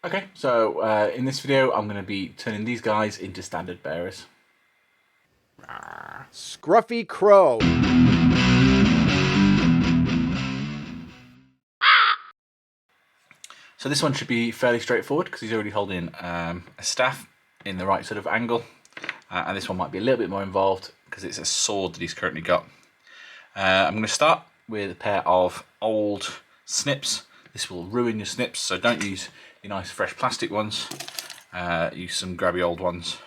Okay, so in this video I'm going to be turning these guys into standard bearers. Scruffy Crow. So this one should be fairly straightforward because he's already holding a staff in the right sort of angle. And this one might be a little bit more involved because it's a sword that he's currently got. I'm going to start with a pair of old snips. This will ruin your snips, so don't use your nice fresh plastic ones. Use some grabby old ones.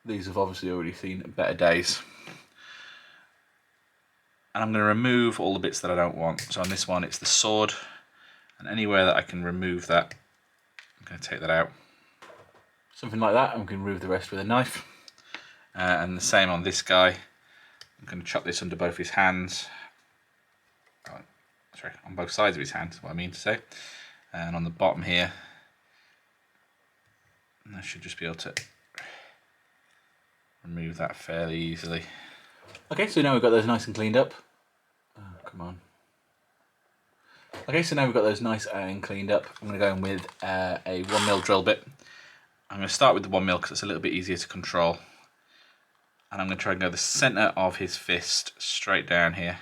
These have obviously already seen better days. And I'm going to remove all the bits that I don't want. So on this one it's the sword, and anywhere that I can remove that, I'm going to take that out. Something like that, and we can remove the rest with a knife. And the same on this guy. I'm going to chop this under both his hands. Sorry, on both sides of his hands, what I mean to say. And on the bottom here, and I should just be able to remove that fairly easily. Okay, so now we've got those nice and cleaned up. Oh, come on. Okay, so now we've got those nice and cleaned up. I'm going to go in with a 1mm drill bit. I'm going to start with the 1mm because it's a little bit easier to control. And I'm going to try and go the centre of his fist straight down here.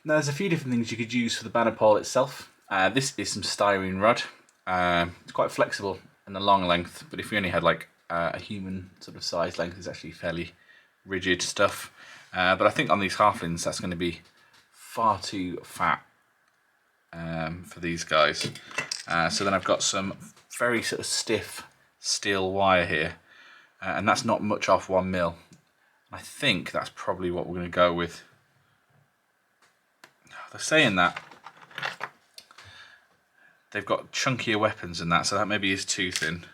Now there's a few different things you could use for the banner pole itself. This is some styrene rod. It's quite flexible in the long length, but if you only had like a human sort of size length, it's actually fairly rigid stuff. But I think on these halflings that's going to be far too fat for these guys. So then I've got some very sort of stiff steel wire here, and that's not much off 1mm. I think that's probably what we're going to go with. They're saying that they've got chunkier weapons than that, so that maybe is too thin.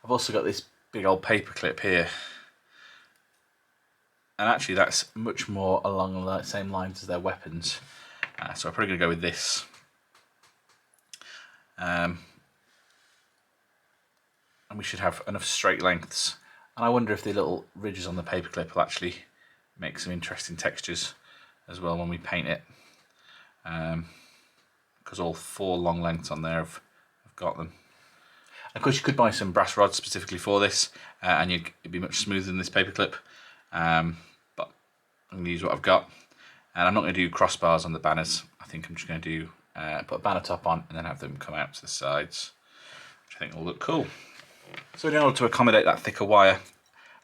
I've also got this big old paper clip here, and actually that's much more along the same lines as their weapons, so I'm probably going to go with this. And we should have enough straight lengths, and I wonder if the little ridges on the paper clip will actually make some interesting textures as well when we paint it, because all 4 long lengths on there have got them. Of course you could buy some brass rods specifically for this, and it'd be much smoother than this paper clip, but I'm going to use what I've got. And I'm not going to do crossbars on the banners. I think I'm just going to do put a banner top on and then have them come out to the sides, which I think will look cool. So in order to accommodate that thicker wire,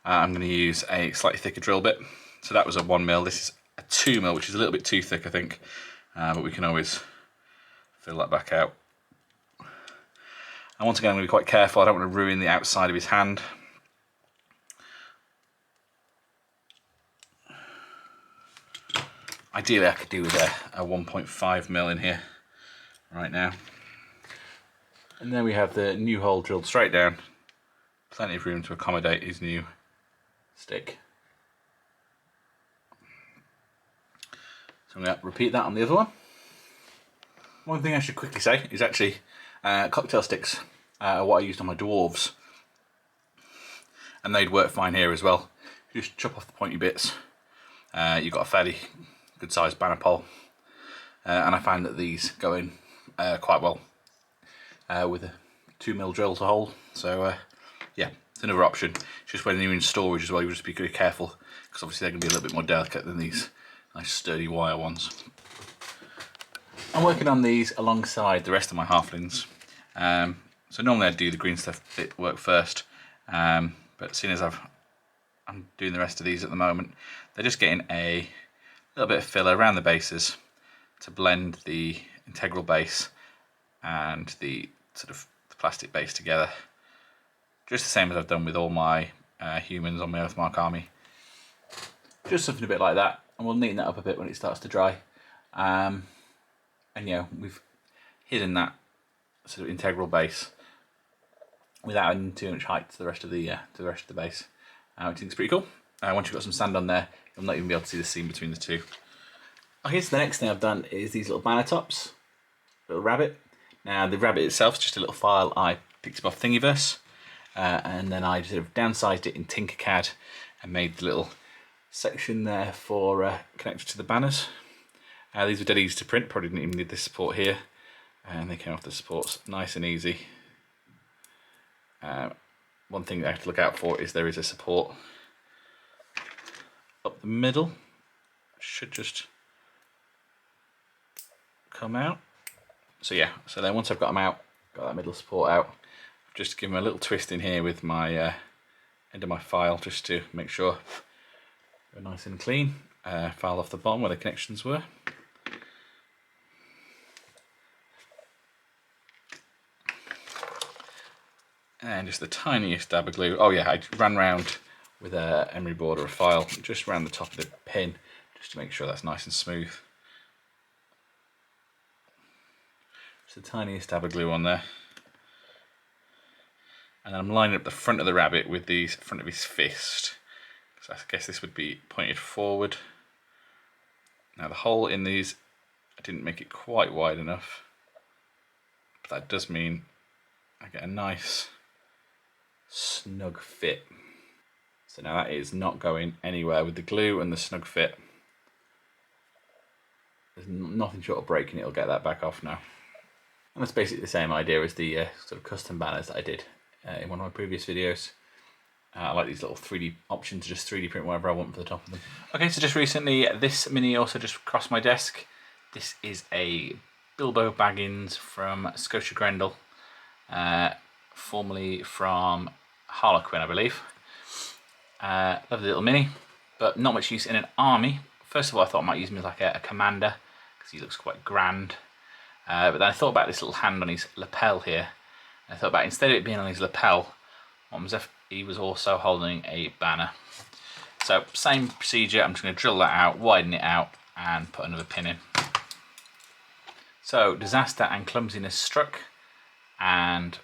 I'm going to use a slightly thicker drill bit. So that was a 1mm, this is a 2mm, which is a little bit too thick I think, but we can always fill that back out. And once again I'm going to be quite careful, I don't want to ruin the outside of his hand. Ideally I could do with a 1.5mm in here right now. And then we have the new hole drilled straight down, plenty of room to accommodate his new stick. So I'm going to repeat that on the other one. One thing I should quickly say is actually cocktail sticks are what I used on my dwarves, and they'd work fine here as well. You just chop off the pointy bits, you've got a fairly good sized banner pole, and I find that these go in quite well with a 2mm drill to hole. So yeah, it's another option. It's just when you're in storage as well, you just be very careful because obviously they're going to be a little bit more delicate than these nice sturdy wire ones. I'm working on these alongside the rest of my halflings. So normally I'd do the green stuff bit work first, but seeing as I'm doing the rest of these at the moment, they're just getting a little bit of filler around the bases to blend the integral base and the sort of the plastic base together, just the same as I've done with all my humans on my Oathmark army. Just something a bit like that, and we'll neaten that up a bit when it starts to dry. And you know, we've hidden that sort of integral base without adding too much height to the rest of the base, which I think is pretty cool. Once you've got some sand on there, you'll not even be able to see the seam between the two. Okay, so the next thing I've done is these little banner tops, little rabbit. Now the rabbit itself is just a little file I picked up off Thingiverse, and then I sort of downsized it in Tinkercad and made the little section there for connected to the banners. These were dead easy to print, probably didn't even need this support here, and they came off the supports nice and easy. One thing I have to look out for is there is a support up the middle. Should just come out. So yeah, so then once I've got them out, got that middle support out, just give them a little twist in here with my end of my file just to make sure they're nice and clean. File off the bottom where the connections were. And just the tiniest dab of glue. Oh yeah, I ran round with a emery board or a file just around the top of the pin just to make sure that's nice and smooth. Just the tiniest dab of glue on there. And then I'm lining up the front of the rabbit with the front of his fist. So I guess this would be pointed forward. Now the hole in these, I didn't make it quite wide enough. But that does mean I get a nice snug fit. So now that is not going anywhere with the glue and the snug fit. There's nothing short of breaking it, it'll get that back off now. And that's basically the same idea as the sort of custom banners that I did in one of my previous videos. I like these little 3D options to just 3D print whatever I want for the top of them. Okay, so just recently this mini also just crossed my desk. This is a Bilbo Baggins from Scotia Grendle, formerly from Harlequin, I believe. Lovely little mini, but not much use in an army. First of all, I thought I might use him as like a commander, because he looks quite grand. But then I thought about this little hand on his lapel here. And I thought about, instead of it being on his lapel, what was if he was also holding a banner. So same procedure, I'm just going to drill that out, widen it out, and put another pin in. So disaster and clumsiness struck, and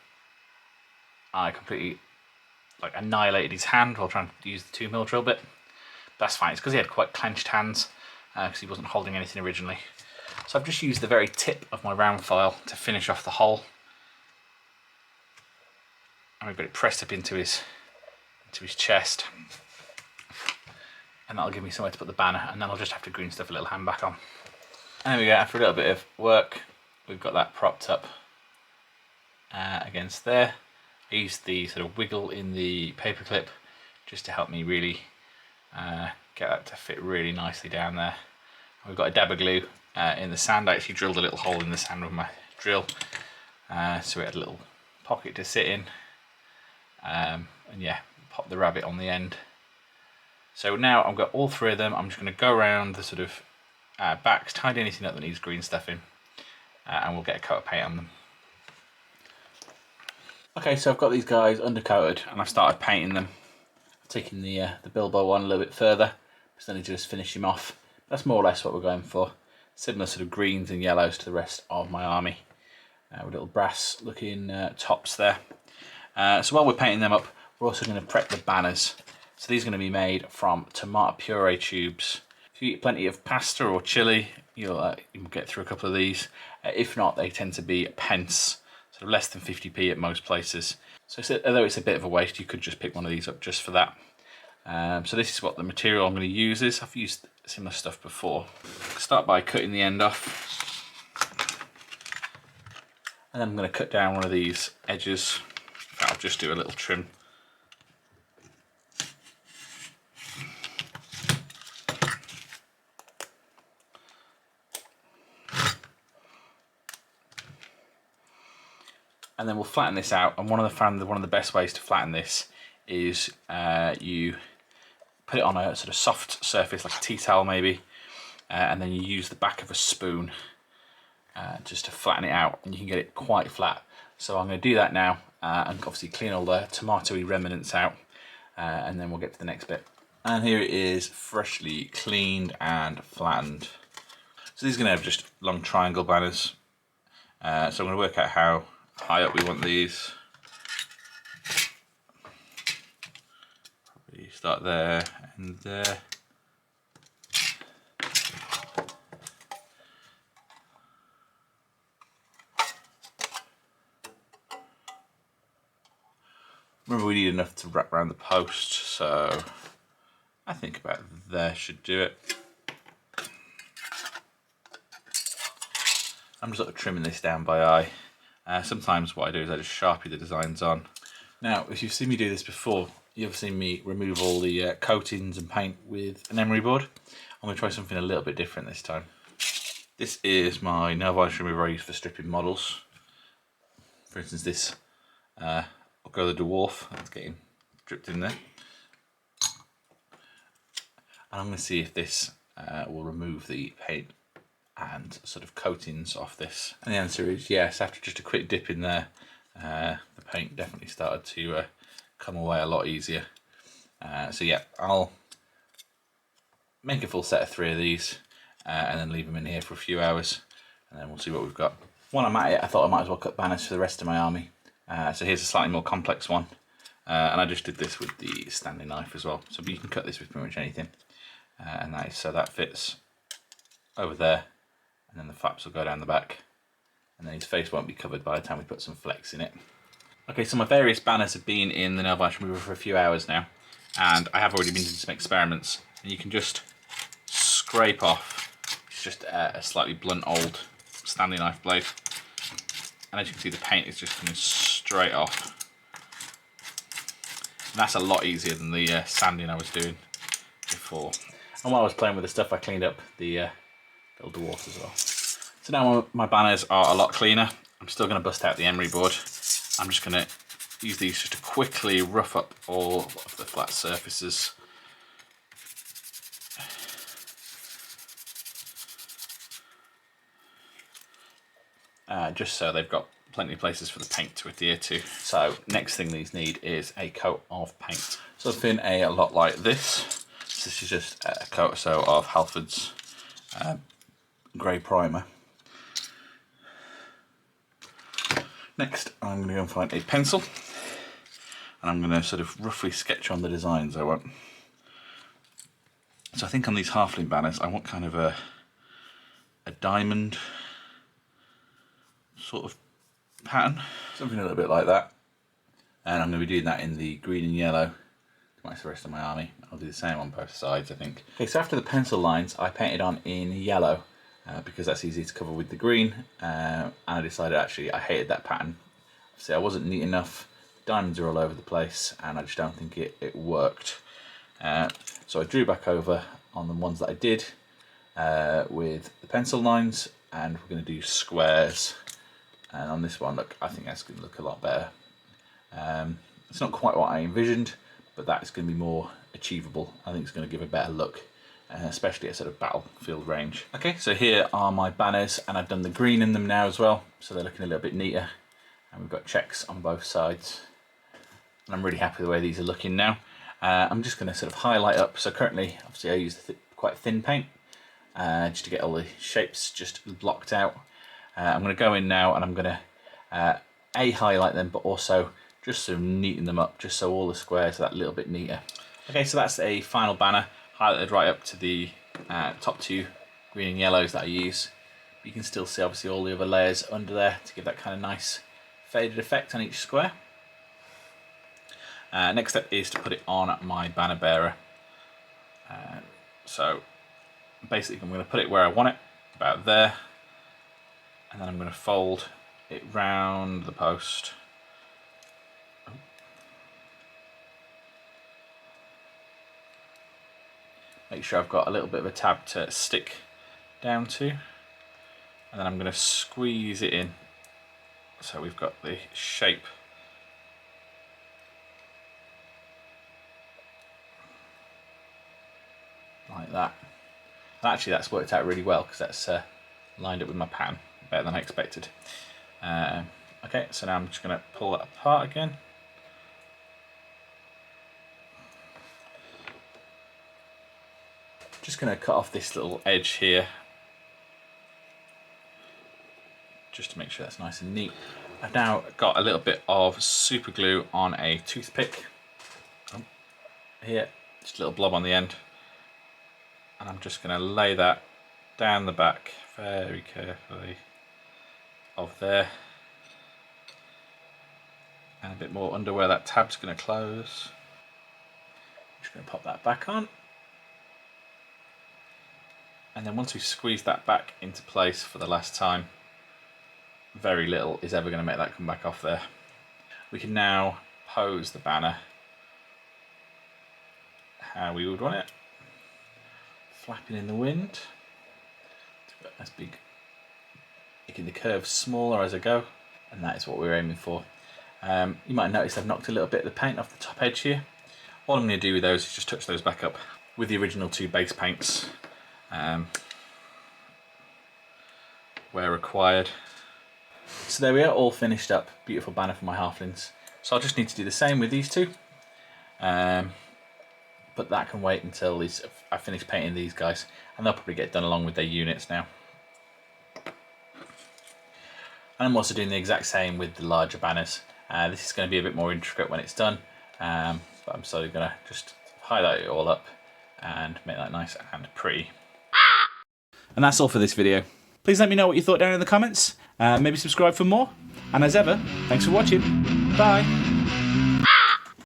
I completely annihilated his hand while trying to use the 2mm drill bit. That's fine, it's because he had quite clenched hands, because he wasn't holding anything originally. So I've just used the very tip of my round file to finish off the hole. And we've got it pressed up into his chest. And that'll give me somewhere to put the banner, and then I'll just have to green stuff a little hand back on. And there we go, after a little bit of work, we've got that propped up against there. I used the sort of wiggle in the paperclip just to help me really get that to fit really nicely down there. And we've got a dab of glue in the sand. I actually drilled a little hole in the sand with my drill, so it had a little pocket to sit in. And yeah, pop the rabbit on the end. So now I've got all three of them. I'm just going to go around the sort of backs, tidy anything up that needs green stuff in, and we'll get a coat of paint on them. Okay, so I've got these guys undercoated and I've started painting them. I've taken the Bilbo one a little bit further, because then I just finish him off. That's more or less what we're going for. Similar sort of greens and yellows to the rest of my army, with little brass looking tops there. So while we're painting them up, we're also going to prep the banners. So these are going to be made from tomato puree tubes. If you eat plenty of pasta or chili, you'll get through a couple of these. If not, they tend to be pence, sort of less than 50p at most places. So although it's a bit of a waste, you could just pick one of these up just for that. So this is what the material I'm going to use is. I've used similar stuff before. Start by cutting the end off. And then I'm going to cut down one of these edges. I'll just do a little trim. And then we'll flatten this out. And one of the best ways to flatten this is you put it on a sort of soft surface, like a tea towel maybe, and then you use the back of a spoon just to flatten it out, and you can get it quite flat. So I'm going to do that now, and obviously clean all the tomatoey remnants out, and then we'll get to the next bit. And here it is, freshly cleaned and flattened. So these are going to have just long triangle banners. So I'm going to work out how high up we want these. Probably start there and there. Remember, we need enough to wrap around the post, so I think about there should do it. I'm just sort of trimming this down by eye. Sometimes what I do is I just Sharpie the designs on. Now, if you've seen me do this before, you've seen me remove all the coatings and paint with an emery board. I'm going to try something a little bit different this time. This is my nail varnish remover I use for stripping models. For instance, this I'll go the dwarf, that's getting dripped in there. And I'm going to see if this will remove the paint and sort of coatings off this. And the answer is yes. After just a quick dip in there, the paint definitely started to come away a lot easier. So yeah, I'll make a full set of 3 of these and then leave them in here for a few hours, and then we'll see what we've got. While I'm at it, I thought I might as well cut banners for the rest of my army. So here's a slightly more complex one, and I just did this with the standing knife as well. So you can cut this with pretty much anything, and that is so that fits over there, and then the flaps will go down the back, and then his face won't be covered by the time we put some flex in it. Okay, so my various banners have been in the nail varnish remover for a few hours now, and I have already been doing some experiments, and you can just scrape off. It's just a slightly blunt old standing knife blade, and as you can see, the paint is just coming straight off. And that's a lot easier than the sanding I was doing before. And while I was playing with the stuff, I cleaned up the little dwarf as well. So now my banners are a lot cleaner. I'm still going to bust out the emery board. I'm just going to use these just to quickly rough up all of the flat surfaces. Just so they've got plenty of places for the paint to adhere to. So next thing these need is a coat of paint. Something a lot like this. So this is just a coat or so of Halford's grey primer. Next, I'm going to go and find a pencil, and I'm going to sort of roughly sketch on the designs I want. So I think on these Halfling banners, I want kind of a diamond sort of pattern, something a little bit like that. And I'm going to be doing that in the green and yellow to match the rest of my army. I'll do the same on both sides, I think. Okay, so after the pencil lines, I painted on in yellow because that's easy to cover with the green. And I decided actually I hated that pattern. See, I wasn't neat enough. Diamonds are all over the place, and I just don't think it worked. So I drew back over on the ones that I did with the pencil lines, and we're going to do squares. And on this one, look, I think that's going to look a lot better. It's not quite what I envisioned, but that is going to be more achievable. I think it's going to give a better look, especially at sort of battlefield range. Okay, so here are my banners, and I've done the green in them now as well, so they're looking a little bit neater. And we've got checks on both sides. And I'm really happy with the way these are looking now. I'm just going to sort of highlight up. So currently, obviously I use quite thin paint just to get all the shapes just blocked out. I'm going to go in now and I'm going to highlight them, but also just sort of neaten them up, just so all the squares are that little bit neater. Okay, so that's a final banner, highlighted right up to the top 2 green and yellows that I use. But you can still see obviously all the other layers under there to give that kind of nice faded effect on each square. Next step is to put it on my banner bearer. So basically I'm going to put it where I want it, about there, and then I'm going to fold it round the post. Make sure I've got a little bit of a tab to stick down to, and then I'm going to squeeze it in so we've got the shape. Like that. And actually that's worked out really well because that's lined up with my pattern better than I expected. Okay, so now I'm just going to pull that apart again. Just going to cut off this little edge here, just to make sure that's nice and neat. I've now got a little bit of super glue on a toothpick. Here, just a little blob on the end. And I'm just going to lay that down the back very carefully of there. And a bit more under where that tab's going to close. Just going to pop that back on. And then once we squeeze that back into place for the last time, very little is ever going to make that come back off there. We can now pose the banner how we would want it. Flapping in the wind. That's big. Making the curves smaller as I go. And that is what we're aiming for. You might notice I've knocked a little bit of the paint off the top edge here. All I'm going to do with those is just touch those back up with the original 2 base paints where required. So there we are, all finished up. Beautiful banner for my halflings. So I'll just need to do the same with these 2. But that can wait until I finish painting these guys, and they'll probably get done along with their units now. And I'm also doing the exact same with the larger banners. This is going to be a bit more intricate when it's done, but I'm slowly going to just highlight it all up and make that nice and pretty. And that's all for this video. Please let me know what you thought down in the comments. Maybe subscribe for more. And as ever, thanks for watching. Bye.